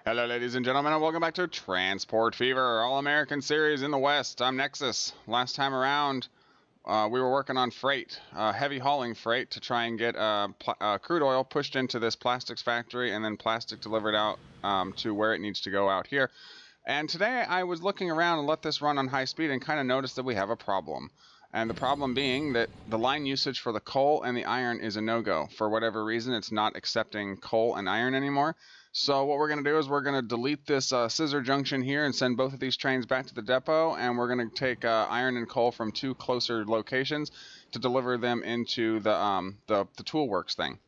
Hello, ladies and gentlemen, and welcome back to Transport Fever, All-American Series in the West. I'm Nexus. Last time around, we were working on freight, heavy hauling freight, to try and get crude oil pushed into this plastics factory and then plastic delivered out to where it needs to go out here. And today I was looking around and let this run on high speed and kind of noticed that we have a problem. And the problem being that the line usage for the coal and the iron is a no-go. For whatever reason, it's not accepting coal and iron anymore. So what we're going to do is we're going to delete this scissor junction here and send both of these trains back to the depot, and we're going to take iron and coal from two closer locations to deliver them into the tool works thing,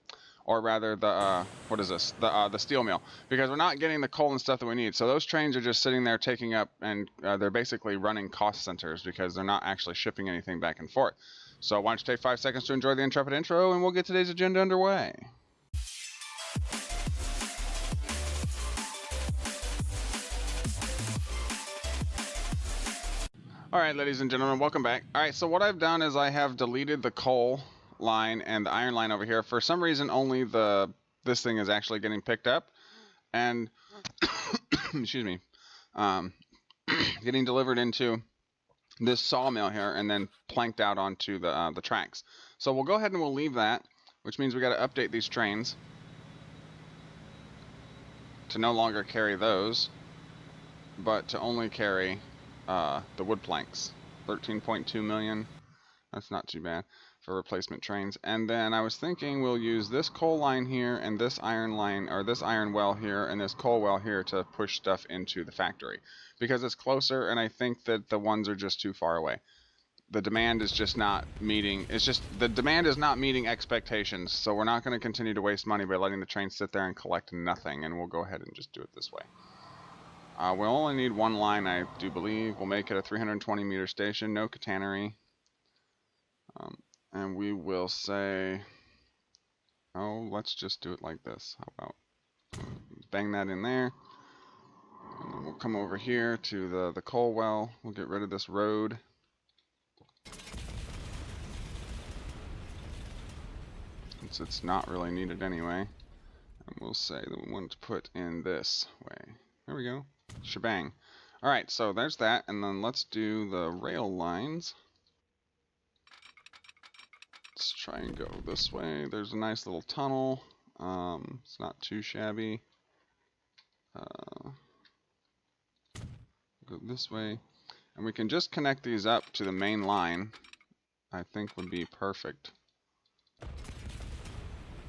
or rather the what is this, the steel mill, because we're not getting the coal and stuff that we need. So those trains are just sitting there taking up, and they're basically running cost centers because they're not actually shipping anything back and forth. So why don't you take 5 seconds to enjoy the intrepid intro, and we'll get today's agenda underway. Alright, ladies and gentlemen, welcome back. Alright, so what I've done is I have deleted the coal line and the iron line over here. For some reason, only this thing is actually getting picked up. And, excuse me, getting delivered into this sawmill here and then planked out onto the tracks. So we'll go ahead and we'll leave that, which means we got to update these trains to no longer carry those, but to only carry the wood planks. 13.2 million. That's not too bad for replacement trains. And then I was thinking we'll use this coal line here and this iron line, or this iron well here and this coal well here, to push stuff into the factory because it's closer, and I think that the ones are just too far away. The demand is just not meeting. The demand is not meeting expectations. So we're not going to continue to waste money by letting the train sit there and collect nothing, and we'll go ahead and just do it this way. We'll only need one line, I do believe. We'll make it a 320 meter station, no catenary. And we will say, oh, let's just do it like this. How about bang that in there. And then we'll come over here to the coal well. We'll get rid of this road. Since it's not really needed anyway. And we'll say that we want to put in this way. There we go. Shebang. Alright, so there's that, and then let's do the rail lines. Let's try and go this way. There's a nice little tunnel. It's not too shabby. Go this way. And we can just connect these up to the main line. I think would be perfect.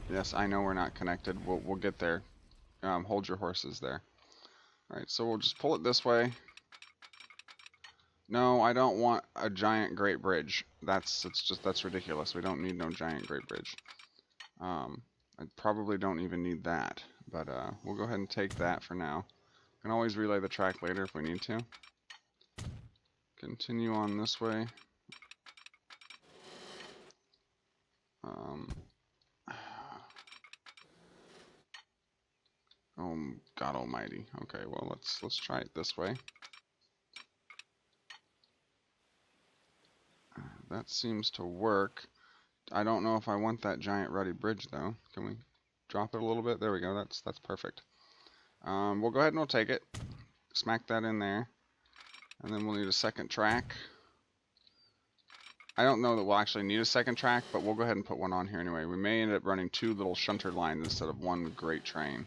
Yes, I know we're not connected. We'll get there. Hold your horses there. Alright, so we'll just pull it this way. No, I don't want a giant great bridge. That's ridiculous. We don't need no giant great bridge. I probably don't even need that, but we'll go ahead and take that for now. We can always relay the track later if we need to. Continue on this way. Oh, God Almighty. Okay, well, let's try it this way. That seems to work. I don't know if I want that giant ruddy bridge though. Can we drop it a little bit? There we go. That's perfect. We'll go ahead and we'll take it. Smack that in there, and then we'll need a second track. I don't know that we'll actually need a second track, but we'll go ahead and put one on here anyway. We may end up running two little shunter lines instead of one great train.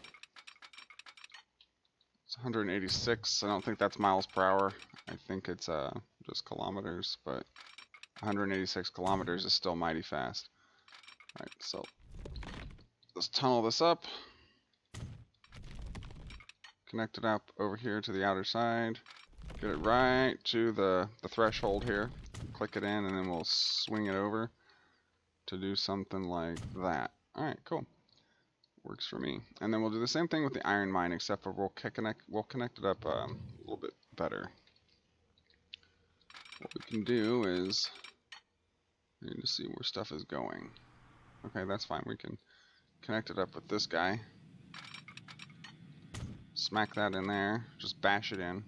186. I don't think that's miles per hour. I think it's just kilometers, but 186 kilometers is still mighty fast. Alright, so let's tunnel this up. Connect it up over here to the outer side. Get it right to the threshold here. Click it in, and then we'll swing it over to do something like that. Alright, cool. Works for me. And then we'll do the same thing with the iron mine, except for we'll connect it up a little bit better. What we can do is, we need to see where stuff is going. Okay, that's fine. We can connect it up with this guy. Smack that in there. Just bash it in.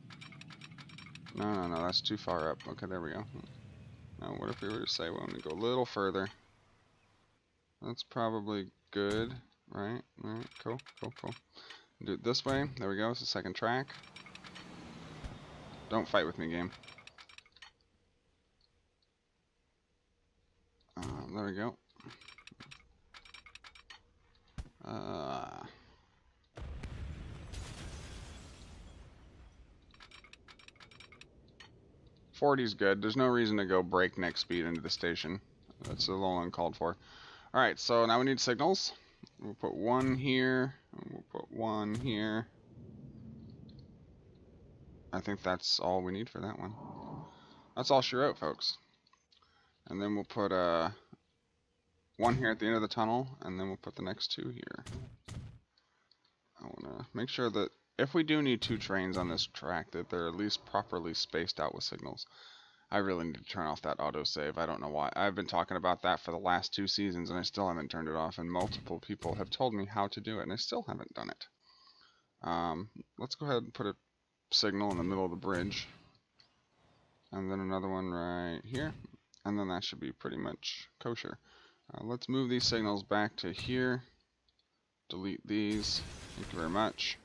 No, that's too far up. Okay, there we go. Now, what if we were to say we want to go a little further? That's probably good. Right, cool. Do it this way. There we go. It's the second track. Don't fight with me, game. There we go. 40's good. There's no reason to go breakneck speed into the station. That's a little uncalled for. Alright, so now we need signals. We'll put one here, and we'll put one here. I think that's all we need for that one. That's all she wrote, folks. And then we'll put one here at the end of the tunnel, and then we'll put the next two here. I want to make sure that if we do need 2 trains on this track, that they're at least properly spaced out with signals. I really need to turn off that autosave. I don't know why. I've been talking about that for the last 2 seasons, and I still haven't turned it off, and multiple people have told me how to do it, and I still haven't done it. Let's go ahead and put a signal in the middle of the bridge, and then another one right here, and then that should be pretty much kosher. Let's move these signals back to here. Delete these. Thank you very much.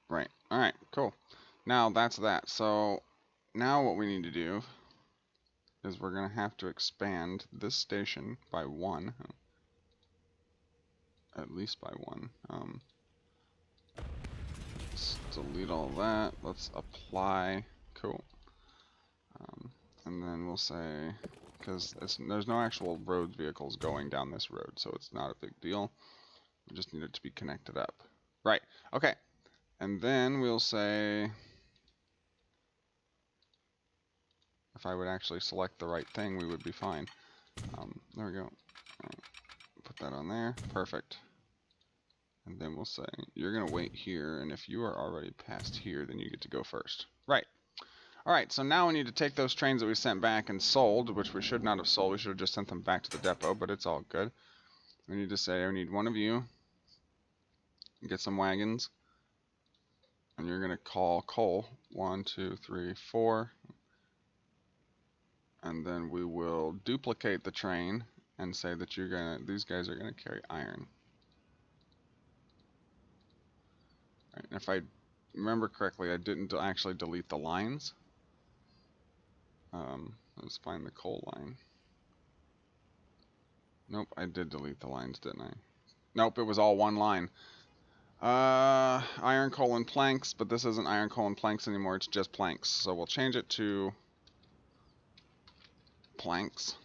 Right. Alright, cool. Now that's that. So now what we need to do is we're going to have to expand this station by 1. At least by 1. Let's delete all that. Let's apply. Cool. And then we'll say, because there's no actual road vehicles going down this road, so it's not a big deal. We just need it to be connected up. Right. Okay. And then we'll say, if I would actually select the right thing, we would be fine. There we go. Right. Put that on there. Perfect. And then we'll say, you're going to wait here, and if you are already past here, then you get to go first. Right. Alright, so now we need to take those trains that we sent back and sold, which we should not have sold. We should have just sent them back to the depot, but it's all good. We need to say, I need one of you. Get some wagons. And you're going to call coal. 1, 2, 3, 4. And then we will duplicate the train and say that these guys are going to carry iron. Right, and if I remember correctly, I didn't actually delete the lines. Let's find the coal line. Nope, I did delete the lines, didn't I? Nope, it was all one line. Iron, coal, and planks, but this isn't iron, coal, and planks anymore, it's just planks. So we'll change it to planks,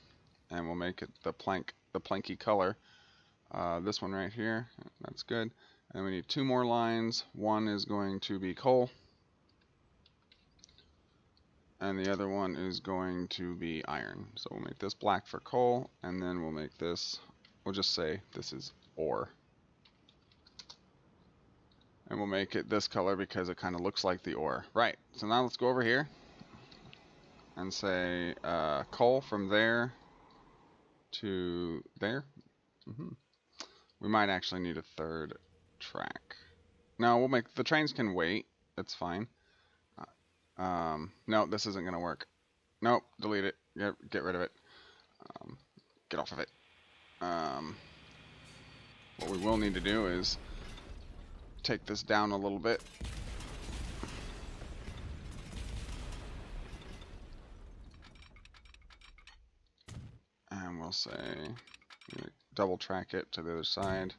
and we'll make it the planky color. This one right here, that's good. And we need 2 more lines. One is going to be coal, and the other one is going to be iron. So we'll make this black for coal, and then we'll make this, we'll just say this is ore. And we'll make it this color because it kind of looks like the ore. Right, so now let's go over here and say coal from there to there. We might actually need a 3rd track. No, we'll make, the trains can wait, that's fine. No, this isn't going to work. Nope, delete it. Get rid of it. Get off of it. What we will need to do is take this down a little bit. And we'll say, double track it to the other side.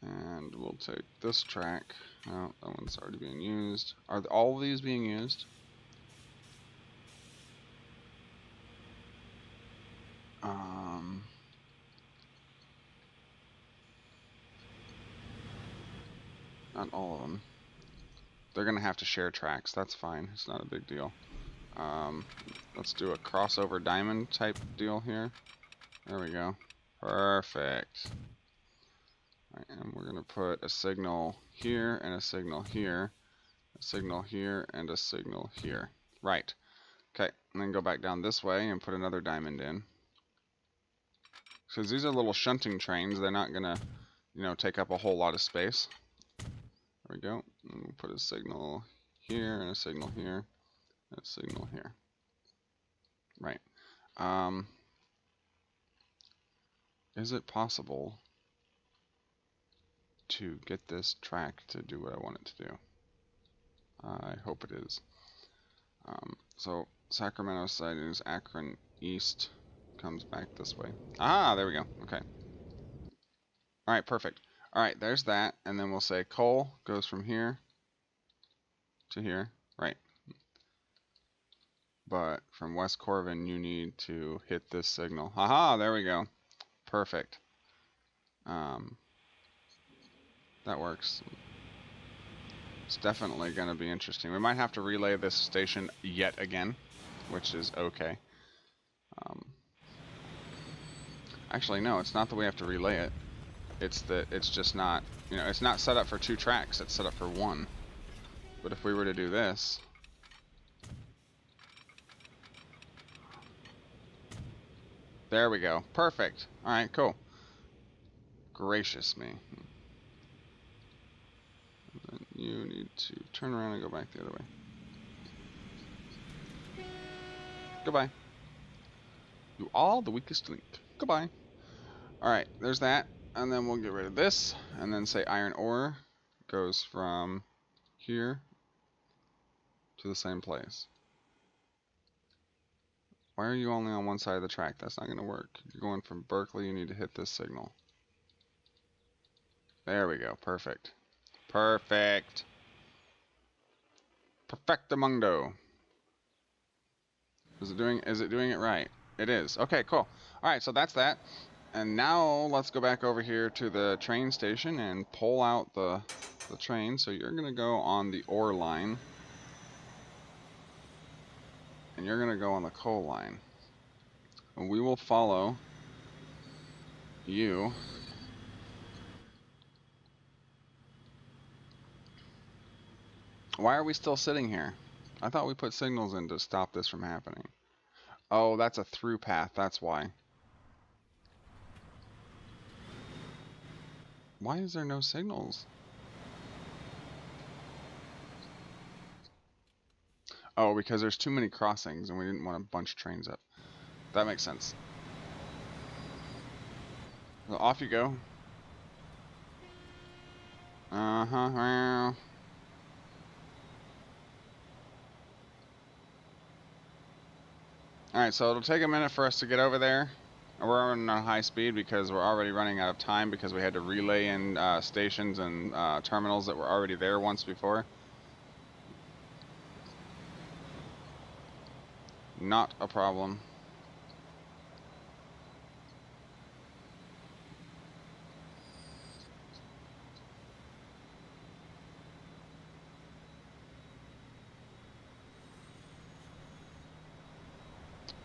And we'll take this track. Oh, that one's already being used. Are all of these being used? Not all of them. They're going to have to share tracks. That's fine. It's not a big deal. Let's do a crossover diamond type deal here. There we go. Perfect. Right, and we're going to put a signal here and a signal here, a signal here and a signal here. Right. Okay, and then go back down this way and put another diamond in. Because these are little shunting trains, they're not going to, take up a whole lot of space. There we go. And we'll put a signal here and a signal here and a signal here. Right. Is it possible to get this track to do what I want it to do? I hope it is. So Sacramento side is Akron East, comes back this way. Ah, there we go. Okay. All right, perfect. All right, there's that, and then we'll say coal goes from here to here, right? But from West Corvin, you need to hit this signal. Haha, there we go. Perfect. That works. It's definitely going to be interesting. We might have to relay this station yet again, which is okay. Actually, no, it's not that we have to relay it. It's that it's just not, you know, it's not set up for 2 tracks. It's set up for 1. But if we were to do this, there we go. Perfect. All right, cool. Gracious me. And then you need to turn around and go back the other way. Goodbye. You are the weakest link. Goodbye. Alright, there's that. And then we'll get rid of this. And then say iron ore goes from here to the same place. Why are you only on one side of the track? That's not going to work. You're going from Berkeley, you need to hit this signal. There we go. Perfect. Perfect. Perfectamundo. Is it doing it right? It is. Okay, cool. Alright, so that's that. And now let's go back over here to the train station and pull out the train. So you're going to go on the ore line. And you're going to go on the coal line. And we will follow you. Why are we still sitting here? I thought we put signals in to stop this from happening. Oh, that's a through path. That's why. Why is there no signals? Oh, because there's too many crossings and we didn't want to bunch trains up. That makes sense. Well, off you go. Uh-huh. Alright, so it'll take a minute for us to get over there. We're running on high speed because we're already running out of time because we had to relay in stations and terminals that were already there once before. Not a problem.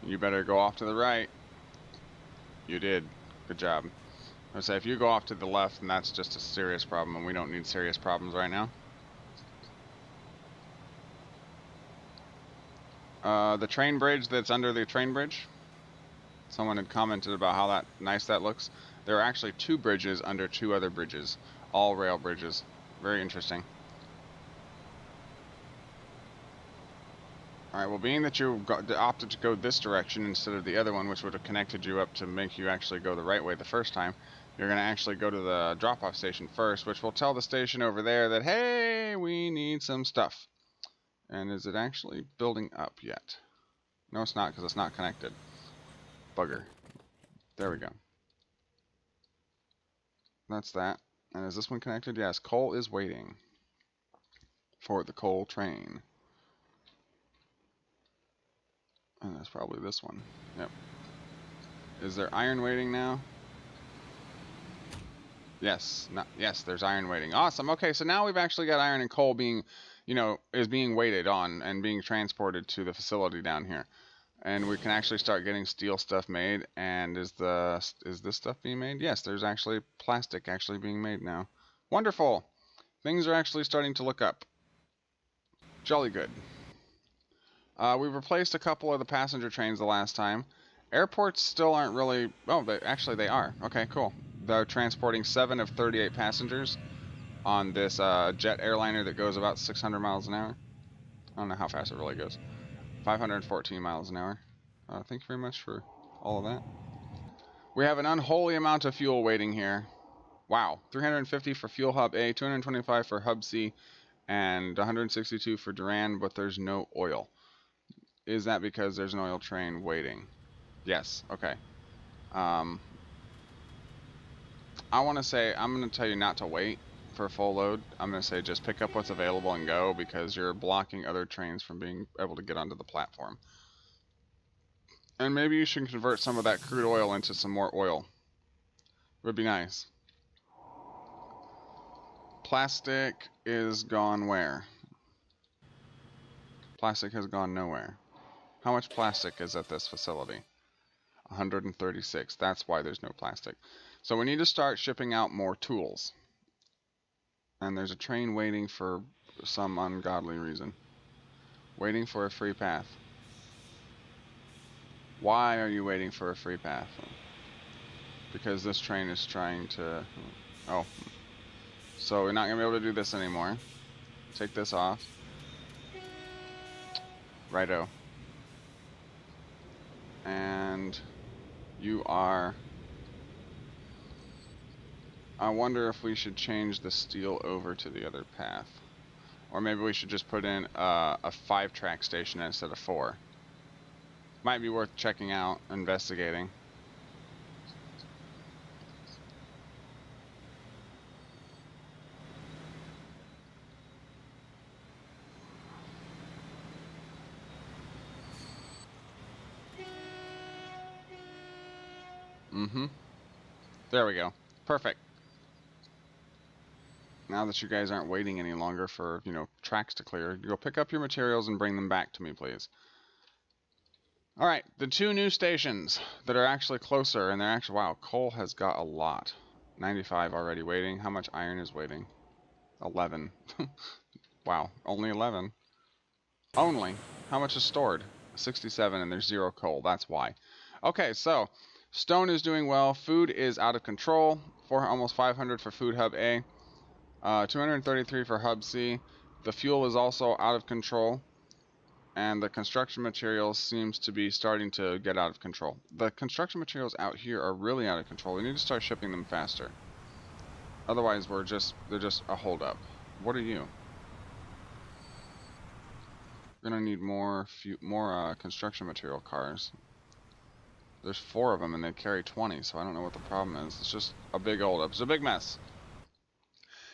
You better go off to the right. You did. Good job. I would say if you go off to the left, then that's just a serious problem, and we don't need serious problems right now. The train bridge that's under the train bridge. Someone had commented about how nice that looks. There are actually 2 bridges under 2 other bridges. All rail bridges. Very interesting. Alright, well, being that you opted to go this direction instead of the other one, which would have connected you up to make you actually go the right way the first time, you're going to actually go to the drop-off station first, which will tell the station over there that, hey, we need some stuff. And is it actually building up yet? No, it's not, because it's not connected. Bugger. There we go. That's that. And is this one connected? Yes, coal is waiting for the coal train. And that's probably this one. Yep. Is there iron waiting now? Yes. Yes, there's iron waiting. Awesome. Okay, so now we've actually got iron and coal being, you know, is being waited on and being transported to the facility down here. And we can actually start getting steel stuff made. And is this stuff being made? Yes, there's actually plastic actually being made now. Wonderful. Things are actually starting to look up. Jolly good. We replaced a couple of the passenger trains the last time. Airports still aren't really... Oh, actually they are. Okay, cool. They're transporting 7 of 38 passengers on this jet airliner that goes about 600 miles an hour. I don't know how fast it really goes. 514 miles an hour. Thank you very much for all of that. We have an unholy amount of fuel waiting here. Wow, 350 for fuel hub A, 225 for hub C, and 162 for Duran, but there's no oil. Is that because there's an oil train waiting? Yes, okay. I want to say, I'm going to tell you not to wait for a full load. I'm going to say just pick up what's available and go, because you're blocking other trains from being able to get onto the platform. And maybe you should convert some of that crude oil into some more oil. It would be nice. Plastic is gone where? Plastic has gone nowhere. How much plastic is at this facility? 136. That's why there's no plastic. So we need to start shipping out more tools. And there's a train waiting for some ungodly reason. Waiting for a free path. Why are you waiting for a free path? Because this train is trying to... Oh. So we're not going to be able to do this anymore. Take this off. Righto. And you are... I wonder if we should change the steel over to the other path. Or maybe we should just put in a 5-track station instead of 4. Might be worth checking out, investigating. There we go. Perfect. Now that you guys aren't waiting any longer for, tracks to clear, go pick up your materials and bring them back to me, please. Alright, the 2 new stations that are actually closer, and they're actually, wow, coal has got a lot. 95 already waiting. How much iron is waiting? 11. Wow, only 11. Only. How much is stored? 67, and there's 0 coal. That's why. Okay, so stone is doing well. Food is out of control. Almost 500 for food hub A. 233 for hub C. The fuel is also out of control. And the construction materials seems to be starting to get out of control. The construction materials out here are really out of control. We need to start shipping them faster. Otherwise, they're just a holdup. What are you? We're gonna need more construction material cars. There's 4 of them and they carry 20, so I don't know what the problem is. It's just a big holdup. It's a big mess.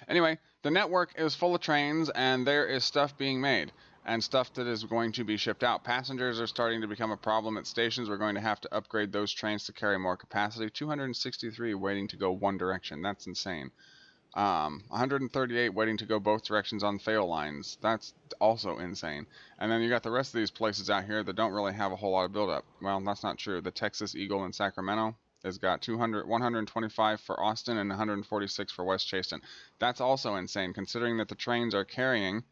Anyway, the network is full of trains and there is stuff being made. And stuff that is going to be shipped out. Passengers are starting to become a problem at stations. We're going to have to upgrade those trains to carry more capacity. 263 waiting to go one direction. That's insane. 138 waiting to go both directions on fail lines. That's also insane. And then you got the rest of these places out here that don't really have a whole lot of buildup. Well, that's not true. The Texas Eagle in Sacramento has got 125 for Austin and 146 for West Chasen. That's also insane, considering that the trains are carrying...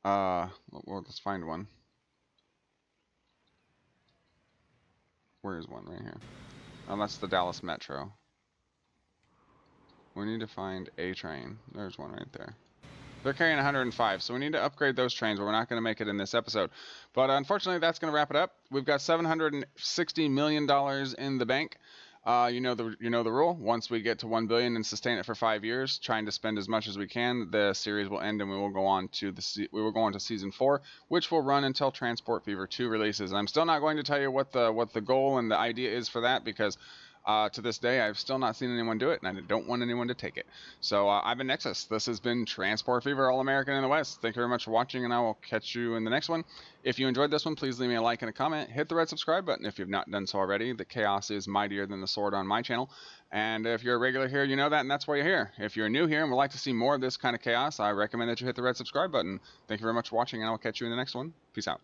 well, let's find one. Where is one? Right here. Oh, that's the Dallas Metro. We need to find a train. There's one right there. They're carrying 105, so we need to upgrade those trains, but we're not going to make it in this episode. But unfortunately, that's going to wrap it up. We've got $760 million in the bank. You know the rule. Once we get to 1 billion and sustain it for 5 years, trying to spend as much as we can, the series will end and we will go on to season 4, which will run until Transport Fever 2 releases. And I'm still not going to tell you what the goal and the idea is for that, because to this day I've still not seen anyone do it, and I don't want anyone to take it. So I've been Nexus. This has been Transport Fever, All American in the West. Thank you very much for watching, and I will catch you in the next one. If you enjoyed this one, please leave me a like and a comment. Hit the red subscribe button if you've not done so already. The chaos is mightier than the sword on my channel. And if you're a regular here, you know that, and that's why you're here. If you're new here and would like to see more of this kind of chaos, I recommend that you hit the red subscribe button. Thank you very much for watching, and I will catch you in the next one. Peace out.